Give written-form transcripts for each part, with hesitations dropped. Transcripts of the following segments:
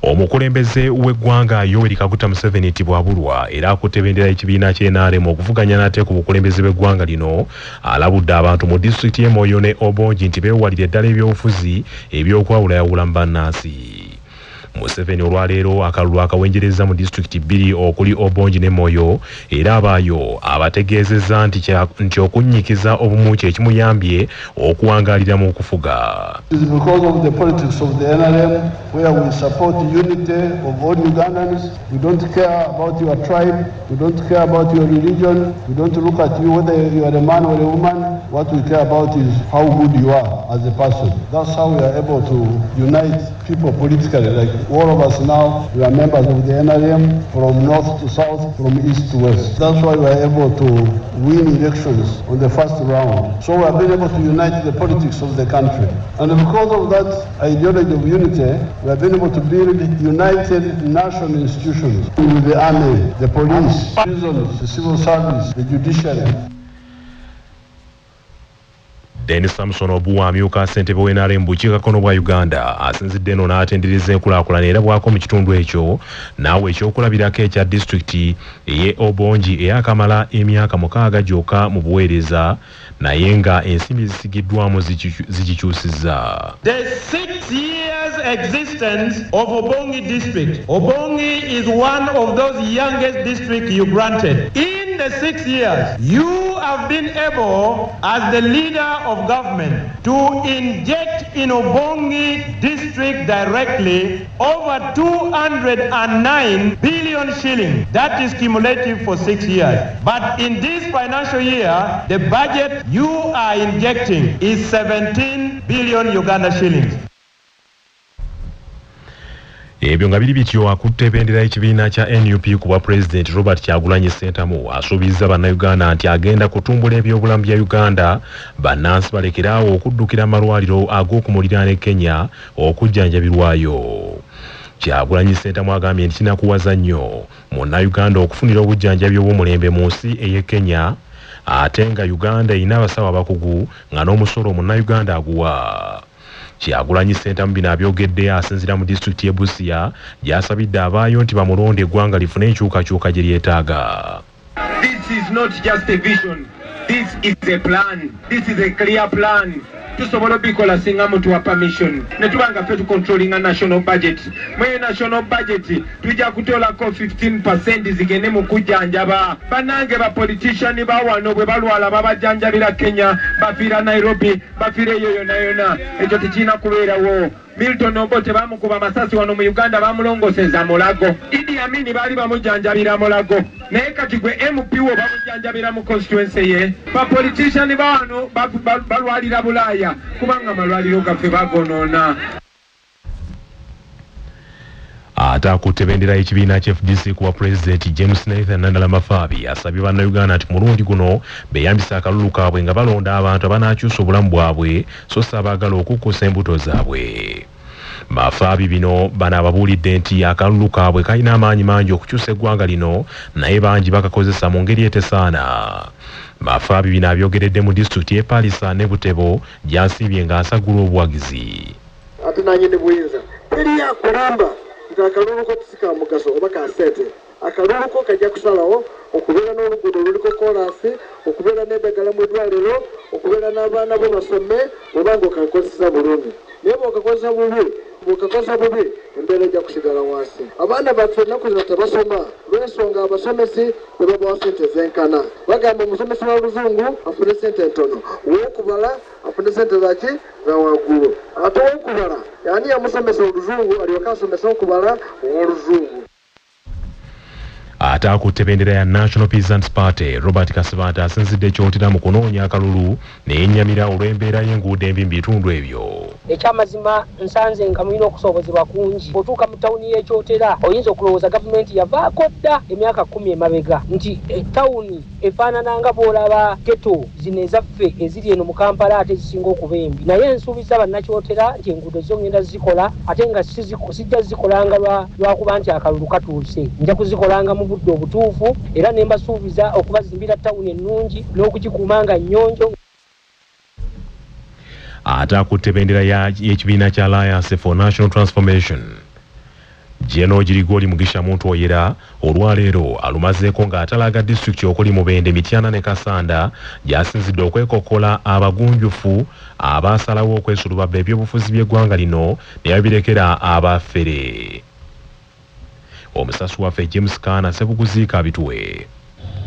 Omukulembeze w'eggwanga Yoweri Kaguta Museveni tibwabulwa era akutebendera ekibiina ky'NRM okuvuganya nate ku bukulembeze bw'eggwanga lino alabudde abantu mu disitulikiti y'e Moyo ne Obongi nti beewalire eddala ebyobufuzi ebyokwawulayawula mu bannansi. Museveni olwaleero akalulu akawenjereza mu disitulikiti bbiri okuli Obongi ne Moyo era abaayo abategeezezza nti okunnyikiza obumu kye kimuyambye okuwangaalira mu kufuga. It is because of the politics of the NRM where we support the unity of all Ugandans. We don't care about your tribe, we don't care about your religion, we don't look at you whether you are a man or a woman. What we care about is how good you are as a person. That's how we are able to unite people politically. Like all of us now, we are members of the NRM from north to south, from east to west. That's why we are able to win elections on the first round. So we have been able to unite the politics of the country. And because of that ideology of unity, we have been able to build united national institutions with the army, the police, prisons, the civil service, the judiciary. Dennis Samson Obuwa amyuka ssentebe w'NRM bukiikakkono bwa Uganda asinzidde eno n'atendereza enkulaakulana era bwako mu kitundu ekyo naawe ekyokulabirako ekya disitulikiti ey'e Obongi eyakamala emyaka 6 gyokka mu buweereza naye nga ensimbi zisigiddwamu zigikyusizza. The 6 years existence of Obongi district. Obongi is one of those youngest districts you granted. In the 6 years, you have been able, as the leader of government, to inject in Obongi district directly over 209 billion shillings. That is cumulative for 6 years. But in this financial year, the budget you are injecting is 17 billion Uganda shillings. Ebyo nga biri bityo akutte bendera ekibiina kya NUP ku bwa President Robert Kyagulanyi Ssentamu asuubizza bannayuganda nti agenda kutumbula ebyobulamu bya Uganda bannansi balekeraawo okuddukira amalwaliro ag'okumuliraana e Kenya okujjanjabirwayo. Kyagulanyi Ssentamu agambye nti kinakuwaza nnyo munnayuganda okufunira obujjanjabi obw'omulembe mu nsi ey'e Kenya ate nga Uganda erina abasawo abakugu nga n'omusolo munnayuganda aguwa. Kyagulanyi Ssentamu bino abyogedde asinziira mu disitulikiti y'e Busia gy'asabidde abaayo nti bamulonde eggwanga lifune enkyukakyuka gye lyetaaga. This is not just a vision. This is a plan. This is a clear plan. Tusobola bikola singa mutuwa permission. Netubanga fe controlling a national budget. Mwe national budget tujja kutolako 15% zigende mu kujjanjaba. Banange ba politician ba wano bwe balwala babajjanjabira Kenya, bafira Nairobi, bafire yona yona. Ekyo tekina kubeerawo. Milton Obote bamukuba masasi wano mu Uganda bamulongoseza Mulago. Idi Amin bali bamujjanjabira Mulago. Naye kati gwe MP wo bamujjanjabira mu constituency ye. Ba politician ba wano balwalira Bulaya kubanga malwaliro gaffe bagonoona. Atakutte bendera y'ekibiina kya FDC kuwa President James Nathan Nandala Mafabi asabye bannayuganda nti mulundi guno beeyambisa akalulu kaabwe nga balonda abantu abanaakyusa obulamu bwabwe so si abaagala okukkusa embuto zaabwe. Mafabi bino bano ababuulidde nti akalulu kaabwe kalina amaanyi mangi okukyusa eggwanga lino naye bangi bakakozesa mu ngeri etesaana. Mafabi bino abyogeredde mu disitulikiti y'e Palisa ne Butebo gy'asiibye ng'asagula obuwagizi. Ate nanyini buyinza teri yakulamba nti akalulu ko tisika mugaso oba kasente. Akalulu ko kajja kusalawo okubeera n'oluguudo oluliko kolansi, okubeera n'eddagala mu ddwaliro, okubeera n'abaana bo basome oba ng'okakozesa bulungi. Naye bw'okakozesa bubi embeera ejja kusigala wansi. Abaana baffe ennaku zino tebasoma lw'ensonga abasomesi bwe babawa ssente zenkana. Bagamba omusomesi wa luzungu afune ssente ntono, ow'okubala afune ssente zaki za waggulu. Ate ow'okubala yani yamusomesa oluzungu alyoke asomesa okubala ow'oluzungu. Atakutte bendera ya National Peasants Party Robert Kasibata asinzidde ekyotera mu kunoonya akalulu n'ennyamira olw'embeera y'enguudo embi mu bitundu ebyo. Ekyamazima nsanze nga mulina okusobozebwa kungi. Bw'otuuka mu tawuni y'ekyotera oyinza okulowooza gavumenti yavaako dda emyaka 10 emabega nti tawuni efaanana nga bw'olaba geto zino ezaffe eziri eno mu Kampala ate zisinga okuba embi. Naye nsuubiza bannakyotera nti enguudo zo ngenda zikola ate nga sijja zikolanga lwakuba nti akalulu katuuse. Nja kuzikolanga mu budde obutuufu era ne mbasuubiza okubazimbira tawuni ennungi n'okugikuuma nga nnyonjo. Atakutte bendera y'ekibiina kya Alliance for National Transformation Jeno Girigori Mugisha Muntu Oyera olwaleero alumazeeko ng'atalaga disitulikiti okuli Mubende, Mityana ne Kasanda gyasinzidde okwekokola abagunjufu abaasalawo okwesulubabba ebyobufuzi by'eggwanga lino ne babirekera abaffere. Omusasi waffe James Kaana Ssebuguziika bituwe.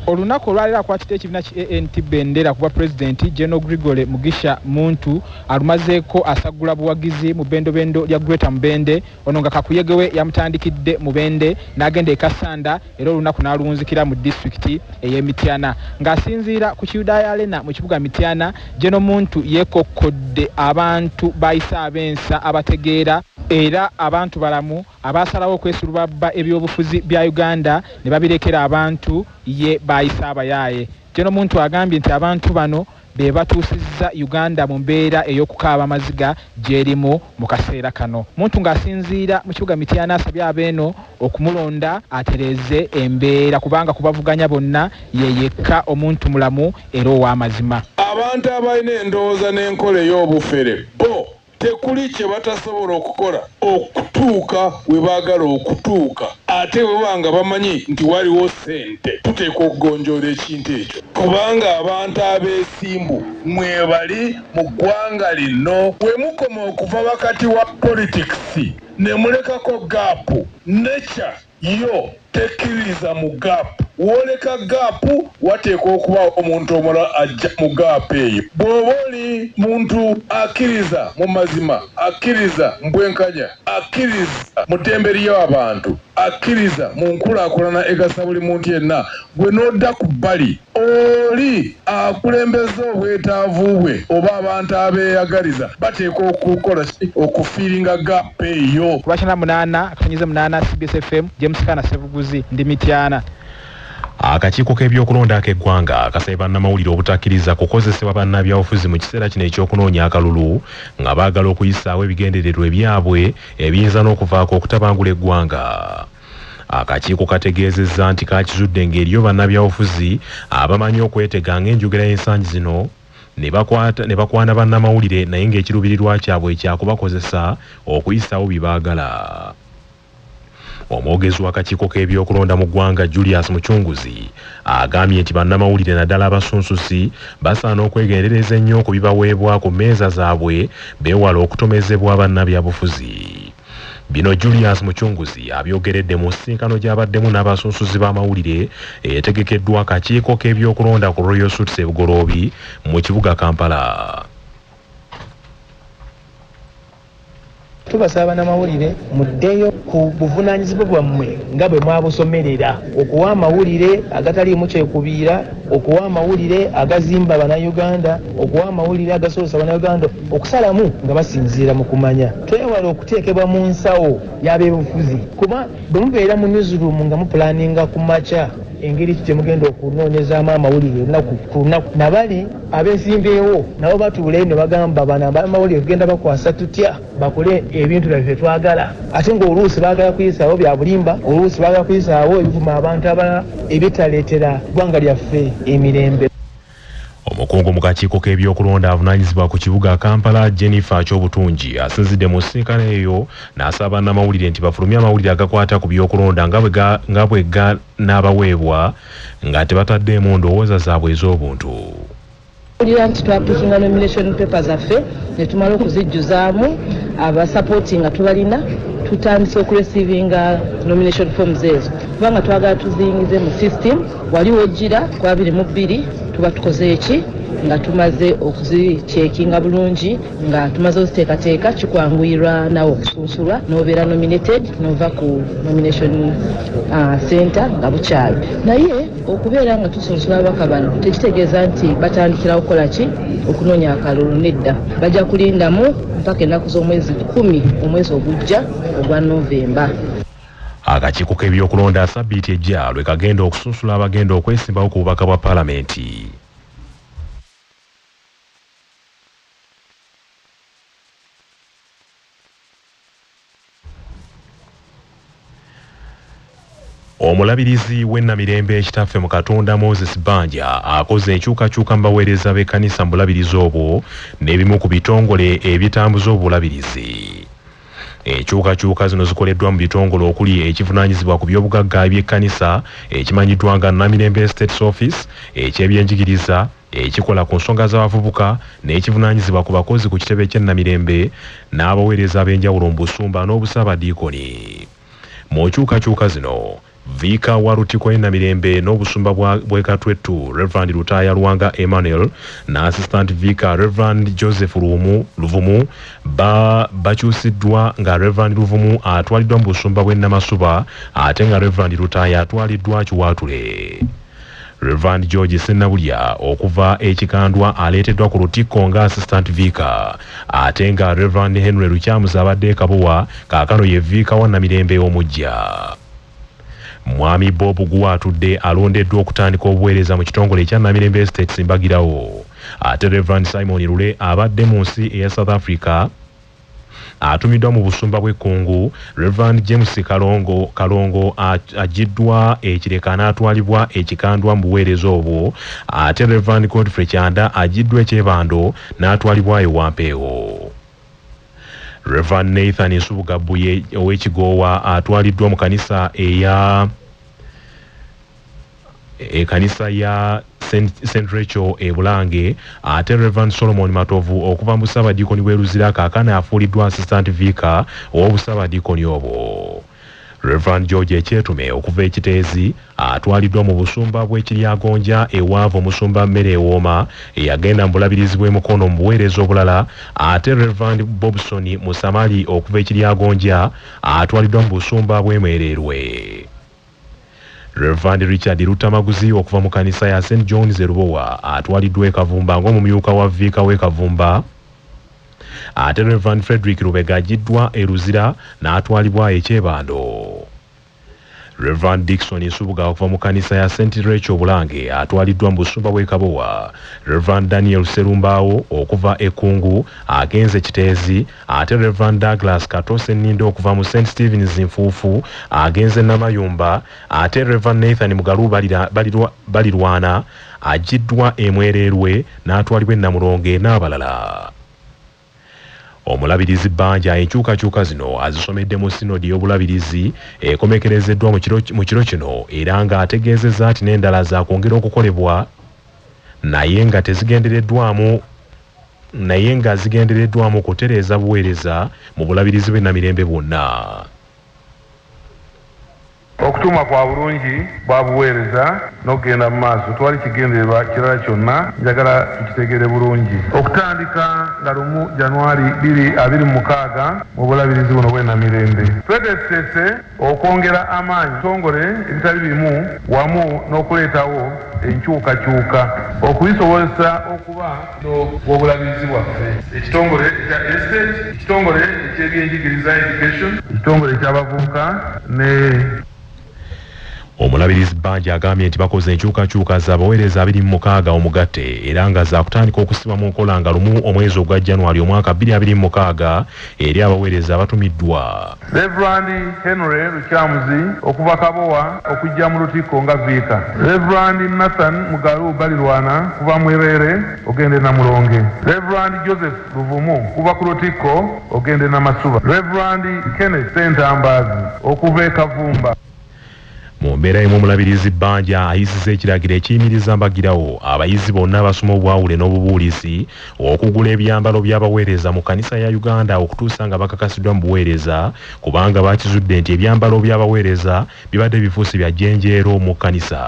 Olunaku olwaleero akwatidde ekibiina ki ANT Bendera kuba Pulezidenti Jeno Girigori Mugisha Muntu alumazeeko asagula buwagizi mu bendobendo lya Greater Mubende, ono nga kakuyegewe yamutandikidde Mubende n'agenda e Kasanda era olunaku n'alunzikira mu disitulikiti ey'Emityana. Ng'asinziira ku Kiyudaya Arena mu kibuga Mityana, Jeno Muntu yeekokkodde abantu bayise ab'ensa abategeera era abantu balamu abaasalawo okwesulubabba ebyobufuzi bya Uganda ne babirekera abantu ye bayise abayaaye. Jeno Muntu agambye nti abantu bano be batuusizza Uganda mu mbeera ey'okukaaba amaziga gy'erimu mu kaseera kano. Muntu ng'asinziira mu kibuga Mityana asabye abeeno okumulonda atereeze embeera kubanga kubavuganya bonna ye yekka omuntu mulamu era ow'amazima. Abantu abalina endowooza n'enkola ey'obufere bo tekuli kye batasobola okukola okutuuka we baagala okutuuka, ate bwe banga bamanyi nti waliwo ssente tuteekwa okugonjoola ekintu ekyo, kubanga abantu abeesimbu mwebali mu ggwanga lino we mukoma okuva wakati wa politikisi ne mulekako gaapu. Nature yo tekkiriza mu gaapu, woleka gaapu wateekwa okuba omuntu omulala ajja mu gaapu eyo. Bw'oba oli muntu akkiriza mu mazima, akkiriza mu bwenkanya, akkiriza mu ddembe ly'abantu, akkiriza mu nkulaakulana egasa buli muntu yenna, gwe n'odda ku bbali oli akulembeza obwetaavu bwe oba abantu abeeyagaliza bateekwa okukola okufiiringa gaapu eyo. Kubakina 8 CBS FM James Kaana Ssebuguzi ndi Mityana. Akakiiko k'ebyokulonda ak'eggwanga kasabye bannamawulire obutakkiriza kukozesebwa bannabyabufuzi mu kiseera kino eky'okunoonya akalulu nga baagala okuyisaawo ebigendererwa byabwe ebiyinza n'okuvaako okutabangula eggwanga. Akakiiko kategeezezza nti kakizudde ng'eriyo bannabyabufuzi abamanyi okwetega ng'enjogera y'ensangi zino ne bakwana bannamawulire naye ng'ekiruubirirwa kyabwe ekyakubakozesa okuyisaawo bye baagala. Omwogezi w'akakiiko k'ebyokulonda mu ggwanga Julius Muchunguzi agambye nti bannamawulire naddala abasunsusi basaana okwegendereza ennyo ku bibaweebwa ku mmeeza zaabwe beewala okutomezebwa bannabyabufuzi. Bino Julius Muchunguzi abyogeredde mu nsisinkano gy'abaddemu n'abasunsuzi b'amawulire eyategekeddwa akakiiko k'ebyokulonda ku Royal Suits e Bugoloobi mu kibuga Kampala. Tubasaba bannamawulire muddeyo ku buvunaanyizibwa bwammwe nga bwe mwabusomerera, okuwa amawulire agataliimu kyekubiira, okuwa amawulire agazimba bannayuganda, okuwa amawulire agasobozesa bannayuganda okusalamu nga basinziira mu kumanya. Twewala okuteekebwa mu nsawo y'abeebufuzi kuba bwe mubeera mu newsroom nga mupulaninga ku makya engeri ki temugenda okunoonyezaamu amawulire olunaku ku lunaku, nabali abeesimbeewo nabo batuule ne bagamba bano amawulire tugenda bakwasa tutya bakole ebintu byaffe twagala, ate ng'oluusi baagala kuyisaawo bya bulimba, oluusi baagala kuyisaawo ebivuma abantu abalala ebitaleetera ggwanga lyaffe emirembe. Omukungu mu kakiiko k'ebyokulonda avunaanyizibwa ku kibuga Kampala Jennifer Kyobutungi asinzidde mu nsisinkano eyo n'asaba bannamawulire nti bafulumye amawulire agakwata ku byokulonda nga bwe ganaabaweebwa nga tebataddeemu ndowooza zaabwe ez'obuntu. Nti twapukinga nomination papers zaffe ne tumala okuzijjuzaamu abasapoti nga tubalina tutandise okuresivinga nomination forms ezo kubanga twagala tuzingize mu system. Wali wojjira kwa 22 tuba tukoze eki nga tumaze okuzicekinga bulungi nga tumaze oziteekateeka kikwanguyirwa nawe okusunsulwa n'obeera nominated n'ova ku nomination center nga bukyali. Naye okubeera nga tusunsula ababaka bano tekitegeeza nti batandikira okukola ki okunoonya akalulu, nedda. Bajja kulindamu mpaka ennaku z'omwezi 10 omwezi ogujja ogwa Novemba. Akakiiko k'ebyokulonda sabbiiti ejja lwe kagenda okusunsula abagenda okwesimbawo ku bubaka bwa Paalamenti. Omulabirizi w'ennamirembe ekitaffe mu Katonda Moses Banja akoze enkyukakyuka mu baweereza b'ekkanisa mu bulabirizi obwo n'ebimu ku bitongole ebitambuza obulabirizi. Enkyukakyuka zino zikoleddwa mu bitongole okuli ekivunaanyizibwa ku by'obugagga by'ekkanisa ekimanyiddwa nga Namirembe State Office, eky'ebyenjigiriza, ekikola ku nsonga z'abavubuka n'ekivunaanyizibwa ku bakozi ku kitebe ky'Ennamirembe n'abaweereza ab'enjawulo mu busumba n'obusaabadiikoni. Mu nkyukakyuka zino Vika wa Lutiko Ennamirembe n'obusumba bw'e Katwettu Reverend Lutaya Luwanga Emmanuel na Assistant Vika Reverend Joseph Luvumu bakyusiddwa nga Reverend Luvumu atwaliddwa mu busumba bw'e Namasuba ate nga Reverend Lutaya atwaliddwa Kiwaatule. Reverend George Sennabulya okuva ekikandwa aleeteddwa ku Lutiko nga Assistant Vika ate nga Reverend Henry Lukyamuza abadde Kabowa kaakano ye Vika wa Namirembe omujja. Mwami Bob Guwatudde alondeddwa okutandika obuweereza mu kitongole ekya Namirembe State Simbagirawo. Ate Reverend Simon Lule abadde mu nsi eya South Africa atumiddwa mu busumba bw'ekkungu. Reverend James Kalongo agiddwa ekireka n'atwalibwa ekikandwa mu buweereza obwo. Ate Reverend Godfrey Kyanda agiddwa ekyebando n'atwalibwa ewampeewo. Reverend Nathan Nsubuga Buye ow'Ekigoowa atwaliddwa mu kanisa kanisa ya St. Rachel e Bulange. Ate Reverend Solomon Matovu okuva mu Busaabadiikoni bw'e Luzira kaakano afuuliddwa Assistant Vika ow'Obusaabadiikoni obwo. Reverend George Ekyetume okuva Ekiteezi atwaliddwa mu busumba bw'Ekiryagonja ewaava omusumba Mmere Ewooma eyagenda mu bulabirizi bw'emukono mu buweereza obulala. Ate Reverend Bobson Musamali okuva Ekiryagonja atwaliddwa mu busumba bw'Emwererwe. Reverend Richard Lutamaguzi okuva mu kanisa ya St. John's Erubowa atwaliddwa e Kavumba ng'omumyuka wa Vika w'e Kavumba. Ate Reverend Frederick Lubega agiddwa e Luzira n'atwalibwa ekyebando. Reverend Dickson Nsubuga okuva mu kanisa ya St. Rachel Bulange atwaliddwa mu busumba bw'e Kabowa. Reverend Daniel Serumbaawo okuva e Kungu agenze Kiteezi. Ate Reverend Douglas Katose Nnindo okuva mu St. Stephen's Nfuufu agenze Namayumba. Ate Reverend Nathan Mugalu Balirwana agiddwa e Mwererwe n'atwalibwa e Namulonge n'abalala. Omulabirizi Banja enkyukakyuka zino azisomedde mu sinodi y'obulabirizi ekomekerezeddwa mu kiro kino era nga ategeezezza ati n'endala zaakwongera okukolebwa naye nga zigendereddwamu kutereeza buweereza mu bulabirizi bw'e Namirembe bwonna. Okutuuma kwa bulungi bwa buweereza n'okugenda mu maaso twali kigendererwa kirala kyonna njagala tukitegeere bulungi. Okutandika nga 1 January 2026 mu bulabirizi buno bw'e Namirembe tweteesese okwongera amaanyi kitongole ebitali bimu wamu n'okuleetawo enkyukakyuka okubisobozesa okuba bw'obulabirizi bwaffe. Ekitongole ekya estate, ekitongole eky'ebyenjigiriza education, ekitongole eky'abavubuka ne Omulabirizi Banja agambye nti bakoze enkyukakyuka z'abaweereza 26 omugatte era nga zaakutandika okusiba mu nkola nga 1 omwezi ogwa January omwaka 2026 eri abaweereza abatumiddwa. Reverend Henry Lukyamuzi okuva Kabowa okujja mu Lutiko nga Vika. Reverend Nathan Mugalu Balirwana kuva Mwerere ogende na Mulonge. Reverend Joseph Luvumu kuva ku Lutiko ogende na Masuba. Reverend Kenneth Sentambazi okuva Kavumba. Mu mbeera emu omulabirizi Banja ayisizza ekiragiro ekiyimiriza mbagirawo abayizi bonna abasoma obwawule n'obubuulizi okugula ebyambalo by'abaweereza mu kanisa ya Uganda okutuusa nga bakakasiddwa mu buweereza kubanga bakizudde nti ebyambalo by'abaweereza bibadde bifuuse bya jjenjeero mu kanisa.